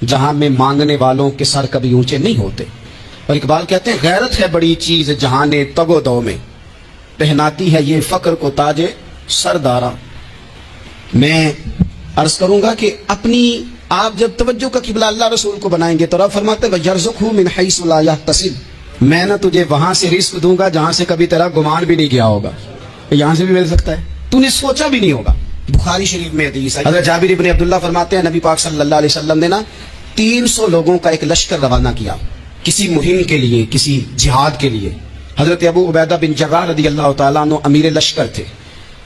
جہاں میں مانگنے والوں کے سر کبھی اونچے نہیں ہوتے. اور اقبال کہتے ہیں غیرت ہے بڑی چیز جہان تگ و دو میں، پہناتی ہے یہ فقر کو تاج سردارا. میں عرض کروں گا کہ اپنی آپ جب توجہ کا قبلہ اللہ رسول کو بنائیں گے تو رب فرماتے ہیں وَيَرْزُقْهُ مِنْ حَيْثُ لَا يَحْتَسِبُ، میں نہ تجھے وہاں سے رزق دوں گا جہاں سے کبھی تیرا گمان بھی نہیں گیا ہوگا. یہاں سے بھی مل سکتا ہے، تو نے سوچا بھی نہیں ہوگا. بخاری شریف میں حدیث ہے، حضرت جابر ابن عبداللہ فرماتے ہیں نبی پاک صلی اللہ علیہ وسلم نے 300 لوگوں کا ایک لشکر روانہ کیا کسی مہم کے لیے، کسی جہاد کے لیے. حضرت ابو عبیدہ بن جراح رضی اللہ تعالیٰ عنہ امیر لشکر تھے.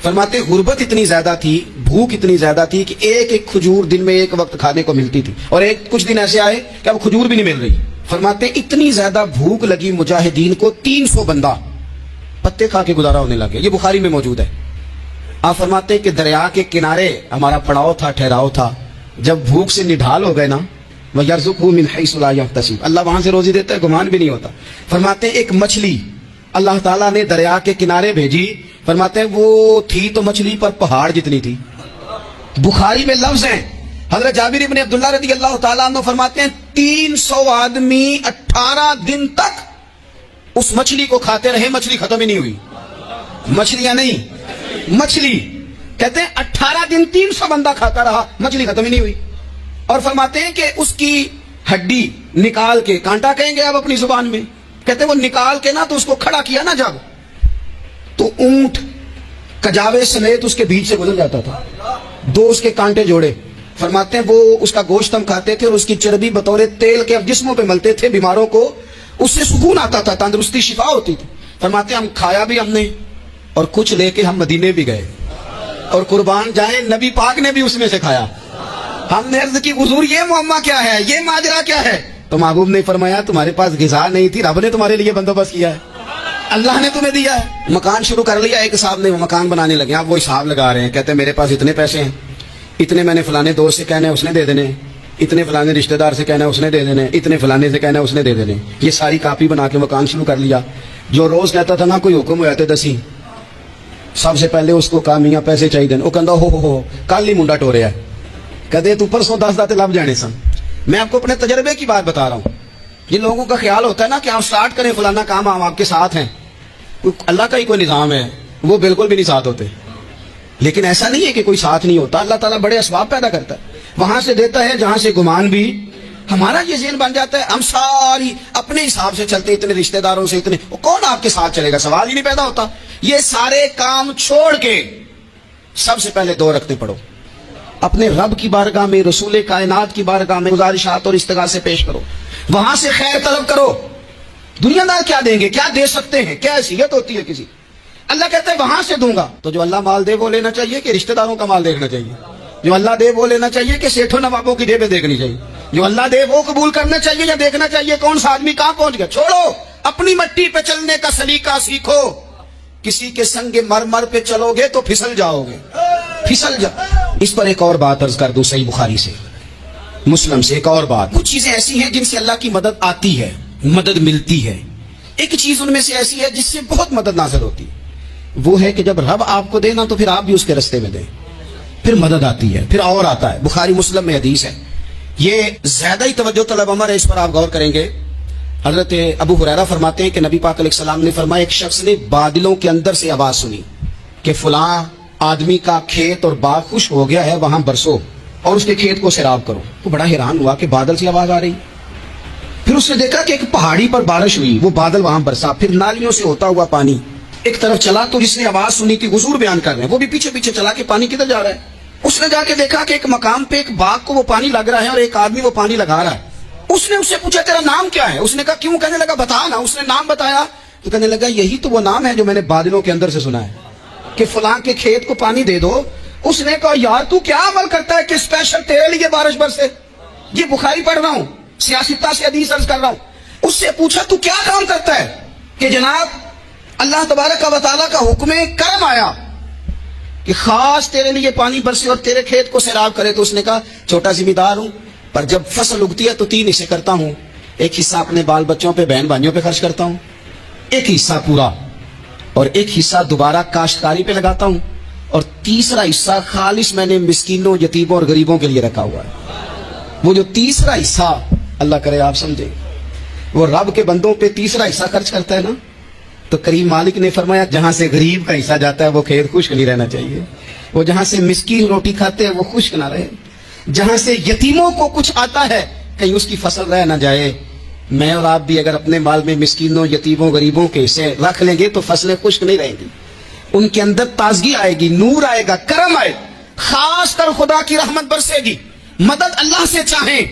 فرماتے غربت اتنی زیادہ تھی، بھوک اتنی زیادہ تھی کہ ایک ایک کھجور دن میں ایک وقت کھانے کو ملتی تھی، اور کچھ دن ایسے آئے کہ اب کھجور بھی نہیں مل رہی. فرماتے اتنی زیادہ بھوک لگی مجاہدین کو 300 بندہ پتے کھا کے گزارا ہونے لگے. یہ بخاری میں موجود ہے. آپ فرماتے کہ دریا کے کنارے ہمارا پڑاؤ تھا، ٹھہراؤ تھا. جب بھوک سے نڈھال ہو گئے نا، وَيَرْزُقْهُ مِنْ حَيْثُ لَا يَحْتَسِبُ، اللہ وہاں سے روزی دیتا ہے، گمان بھی نہیں ہوتا. فرماتے ایک مچھلی اللہ تعالیٰ نے دریا کے کنارے بھیجی. فرماتے ہیں وہ تھی تو مچھلی پر پہاڑ جتنی تھی. بخاری میں لفظ ہیں، حضرت جابر ابن عبداللہ رضی اللہ تعالیٰ عنہ فرماتے ہیں 300 آدمی 18 دن تک اس مچھلی کو کھاتے رہے، مچھلی ختم ہی نہیں ہوئی. مچھلیاں نہیں، مچھلی. کہتے ہیں 18 دن 300 بندہ کھاتا رہا، مچھلی ختم ہی نہیں ہوئی. اور فرماتے ہیں کہ اس کی ہڈی نکال کے، کانٹا کہیں گے آپ اپنی زبان میں، کہتے ہیں وہ نکال کے نا تو اس کو کھڑا کیا نا جب، تو اونٹ کجاوے سمیت اس کے بیچ سے گزر جاتا تھا. 2 اس کے کانٹے جوڑے. فرماتے ہیں وہ اس کا گوشت ہم کھاتے تھے اور اس کی چربی بطور تیل کے جسموں پہ ملتے تھے. بیماروں کو اس سے سکون آتا تھا، تندرستی شفا ہوتی تھی. فرماتے ہیں ہم کھایا بھی ہم نے، اور کچھ لے کے ہم مدینے بھی گئے، اور قربان جائیں نبی پاک نے بھی اس میں سے کھایا. ہم نے عرض کی حضور یہ معاملہ کیا ہے، یہ ماجرا کیا ہے؟ تو محبوب نے فرمایا تمہارے پاس غذا نہیں تھی، رب نے تمہارے لیے بندوبست کیا ہے، اللہ نے تمہیں دیا ہے. مکان شروع کر لیا. ایک صاحب نے وہ مکان بنانے لگے. آپ وہ حساب لگا رہے ہیں، کہتے ہیں میرے پاس اتنے پیسے ہیں، اتنے میں نے فلانے دوست سے کہنا ہے اس نے دے دینے، اتنے فلانے رشتہ دار سے کہنا ہے اس نے دے دینے، اتنے فلانے سے کہنا ہے اس نے دے دینے. یہ ساری کاپی بنا کے مکان شروع کر لیا. جو روز کہتا تھا نا کوئی حکم ہو جاتے دسی، سب سے پہلے اس کو کہا میاں پیسے چاہیے دین. وہ کہندا ہو کل ہی منڈا ٹوریا ہے، کہتے تو پرسوں 10 داتے لب جانے سن. میں آپ کو اپنے تجربے کی بات بتا رہا ہوں. یہ لوگوں کا خیال ہوتا ہے نا کہ آپ سٹارٹ کریں فلانا کام، ہم آپ کے ساتھ ہیں. اللہ کا ہی کوئی نظام ہے، وہ بالکل بھی نہیں ساتھ ہوتے. لیکن ایسا نہیں ہے کہ کوئی ساتھ نہیں ہوتا. اللہ تعالیٰ بڑے اسباب پیدا کرتا ہے، وہاں سے دیتا ہے جہاں سے گمان بھی. ہمارا یہ ذہن بن جاتا ہے ہم ساری اپنے حساب سے چلتے، اتنے رشتہ داروں سے اتنے، کون آپ کے ساتھ چلے گا؟ سوال ہی نہیں پیدا ہوتا. یہ سارے کام چھوڑ کے سب سے پہلے 2 رکعتیں پڑھو، اپنے رب کی بارگاہ میں، رسول کائنات کی بارگاہ میں گزارشات اور استغاثے پیش کرو، وہاں سے خیر طلب کرو. دنیا دار کیا دیں گے، کیا دے سکتے ہیں، کیا حیثیت ہوتی ہے کسی. اللہ کہتا ہے وہاں سے دوں گا. تو جو اللہ مال دے وہ لینا چاہیے کہ رشتہ داروں کا مال دیکھنا چاہیے؟ جو اللہ دے وہ لینا چاہیے کہ سیٹھوں نوابوں کی جیبیں دیکھنی چاہیے؟ جو اللہ دے وہ قبول کرنا چاہیے یا دیکھنا چاہیے کون سا آدمی کہاں پہنچ گیا؟ چھوڑو، اپنی مٹی پہ چلنے کا سلیقہ سیکھو. کسی کے سنگ مرمر پہ چلو گے تو پھسل جاؤ گے، پھسل جاؤ. اس پر ایک اور بات عرض کر دوں، صحیح بخاری سے، مسلم سے ایک اور بات. کچھ چیزیں ایسی ہیں جن سے اللہ کی مدد آتی ہے، مدد ملتی ہے. ایک چیز ان میں سے ایسی ہے جس سے بہت مدد نازل ہوتی ہے. وہ ہے کہ جب رب آپ کو دے نا تو پھر آپ بھی اس کے رستے میں دیں، پھر مدد آتی ہے، پھر اور آتا ہے. بخاری مسلم میں حدیث ہے. یہ زیادہ ہی توجہ طلب عمر ہے، اس پر آپ غور کریں گے. حضرت ابو ہریرہ فرماتے ہیں کہ نبی پاک علیہ السلام نے فرمایا ایک شخص نے بادلوں کے اندر سے آواز سنی کہ فلاں آدمی کا کھیت اور باغ خوش ہو گیا ہے، وہاں برسو اور اس کے کھیت کو سیراب کرو. تو بڑا حیران ہوا کہ بادل سے آواز آ رہی. پھر اس نے دیکھا کہ ایک پہاڑی پر بارش ہوئی، وہ بادل وہاں برسا، پھر نالیوں سے ہوتا ہوا پانی ایک طرف چلا. تو جس نے آواز سنی تھی، حضور بیان کر رہے ہیں، وہ بھی پیچھے پیچھے چلا کہ پانی کدھر جا رہا ہے. اس نے جا کے دیکھا کہ ایک مقام پہ ایک باغ کو وہ پانی لگ رہا ہے اور ایک آدمی وہ پانی لگا رہا ہے. اس نے اس سے پوچھا تیرا نام کیا ہے؟ اس نے کہا کیوں؟ کہنے لگا بتا نا. اس نے نام بتایا تو کہنے لگا یہی تو وہ نام ہے جو میں نے بادلوں کے اندر سے سنا ہے کہ فلاں کے کھیت کو پانی دے دو. اس نے کہا یار تو کیا عمل کرتا ہے کہ اسپیشل تیرے لیے بارش برسے؟ یہ بخاری پڑھ رہا ہوں، سیاستہ سے حدیث عرض کر رہا ہوں. اس سے پوچھا تو کیا کام کرتا ہے؟ کہ جناب اللہ تبارک و تعالیٰ کا حکم کرم آیا کہ خاص تیرے لیے پانی برسے اور تیرے کھیت کو سیراب کرے. تو اس نے کہا چھوٹا ذمہ دار ہوں، پر جب فصل اگتی ہے تو 3 حصے کرتا ہوں. ایک حصہ اپنے بال بچوں پہ، بہن بھائیوں پہ خرچ کرتا ہوں، ایک حصہ پورا، اور ایک حصہ دوبارہ کاشتکاری پہ لگاتا ہوں، اور تیسرا حصہ خالص میں نے مسکینوں، یتیموں اور غریبوں کے لیے رکھا ہوا ہے. وہ جو تیسرا حصہ، اللہ کرے آپ سمجھے، وہ رب کے بندوں پہ تیسرا حصہ خرچ کرتا ہے نا، تو کریم مالک نے فرمایا جہاں سے غریب کا حصہ جاتا ہے وہ کھیت خشک نہیں رہنا چاہیے. وہ جہاں سے مسکین روٹی کھاتے ہیں وہ خشک نہ رہے. جہاں سے یتیموں کو کچھ آتا ہے کہیں اس کی فصل رہ نہ جائے. میں اور آپ بھی اگر اپنے مال میں مسکینوں، یتیموں، غریبوں کے حصے رکھ لیں گے تو فصلیں خشک نہیں رہیں گی. ان کے اندر تازگی آئے گی، نور آئے گا، کرم آئے. خاص کر خدا کی رحمت برسے گی. مدد اللہ سے چاہیں،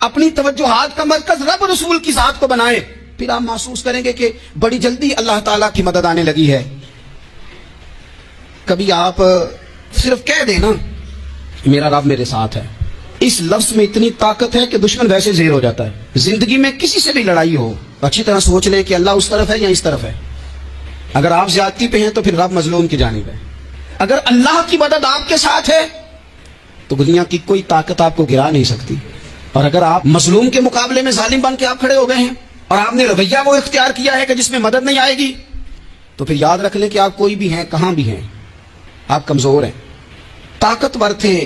اپنی توجہات کا مرکز رب رسول کی ذات کو بنائیں، پھر آپ محسوس کریں گے کہ بڑی جلدی اللہ تعالیٰ کی مدد آنے لگی ہے. کبھی آپ صرف کہہ دیں نا میرا رب میرے ساتھ ہے، اس لفظ میں اتنی طاقت ہے کہ دشمن ویسے زیر ہو جاتا ہے. زندگی میں کسی سے بھی لڑائی ہو، اچھی طرح سوچ لیں کہ اللہ اس طرف ہے یا اس طرف ہے. اگر آپ زیادتی پہ ہیں تو پھر رب مظلوم کی جانب ہے. اگر اللہ کی مدد آپ کے ساتھ ہے تو دنیا کی کوئی طاقت آپ کو گرا نہیں سکتی. اور اگر آپ مظلوم کے مقابلے میں ظالم بن کے آپ کھڑے ہو گئے ہیں اور آپ نے رویہ وہ اختیار کیا ہے کہ جس میں مدد نہیں آئے گی، تو پھر یاد رکھ لیں کہ آپ کوئی بھی ہیں، کہاں بھی ہیں، آپ کمزور ہیں. طاقتور تھے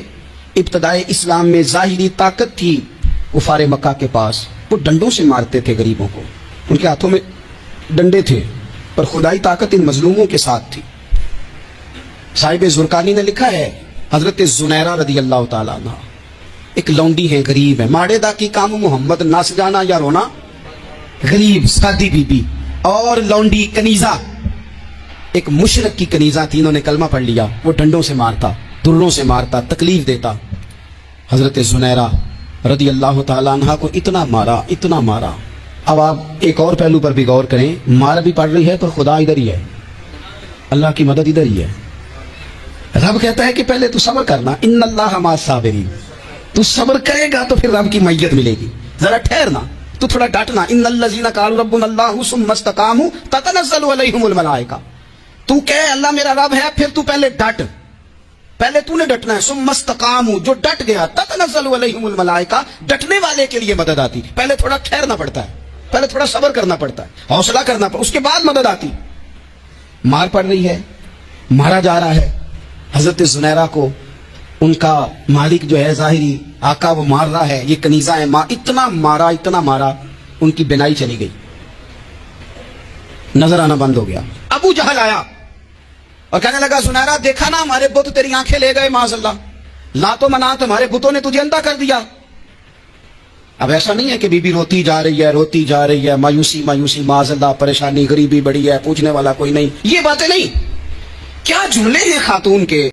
ابتدائے اسلام میں، ظاہری طاقت تھی کفار مکہ کے پاس. وہ ڈنڈوں سے مارتے تھے غریبوں کو، ان کے ہاتھوں میں ڈنڈے تھے، پر خدائی طاقت ان مظلوموں کے ساتھ تھی. صاحب زرقانی نے لکھا ہے حضرت زنیرہ رضی اللہ تعالیٰ عنہ ایک لونڈی ہے، غریب ہے. ماڑے دا کی کام محمد نس جانا یا رونا، غریب سادی بی بی اور لونڈی کنیزہ، ایک مشرک کی کنیزہ تھی. انہوں نے کلمہ پڑھ لیا. وہ ڈنڈوں سے مارتا، دروں سے مارتا، تکلیف دیتا. حضرت زنیرہ رضی اللہ تعالیٰ عنہ کو اتنا مارا، اتنا مارا. اب آپ ایک اور پہلو پر بھی غور کریں، مار بھی پڑ رہی ہے پر خدا ادھر ہی ہے، اللہ کی مدد ادھر ہی ہے. رب کہتا ہے کہ پہلے تو صبر کرنا، ان اللہ مع الصابرین. تو صبر کرے گا تو پھر رب کی معیت ملے گی. ذرا ٹھہرنا، تو تھوڑا ڈٹنا. ان الذین قالوا ربنا اللہ ثم استقاموا تتنزل علیہم الملائکہ. تو کہے اللہ میرا رب ہے، پھر تو پہلے ڈٹ، پہلے تو نے ڈٹنا ہے. ثم استقاموا، جو ڈٹ گیا، تتنزل علیہم الملائکہ، ڈٹنے والے کے لیے مدد آتی. پہلے تھوڑا ٹھہرنا پڑتا ہے، پہلے تھوڑا صبر کرنا پڑتا ہے، حوصلہ کرنا پڑتا ہے، اس کے بعد مدد آتی. مار پڑ رہی ہے، مارا جا رہا ہے. حضرت زنیرہ کو ان کا مالک جو ہے ظاہری آقا وہ مار رہا ہے. یہ کنیزہ ہے، اتنا مارا، اتنا مارا، ان کی بینائی چلی گئی، نظر آنا بند ہو گیا. ابو جہل آیا اور کہنے لگا زنیرہ دیکھا نا ہمارے بت تیری آنکھیں لے گئے، معاذ اللہ، لات و منات ہمارے بتوں نے تجھے اندھا کر دیا. اب ایسا نہیں ہے کہ بی بی روتی جا رہی ہے، روتی جا رہی ہے، مایوسی مایوسی، معاذ اللہ، پریشانی، غریبی بڑی ہے، پوچھنے والا کوئی نہیں، یہ باتیں نہیں. کیا جملے ہیں خاتون کے.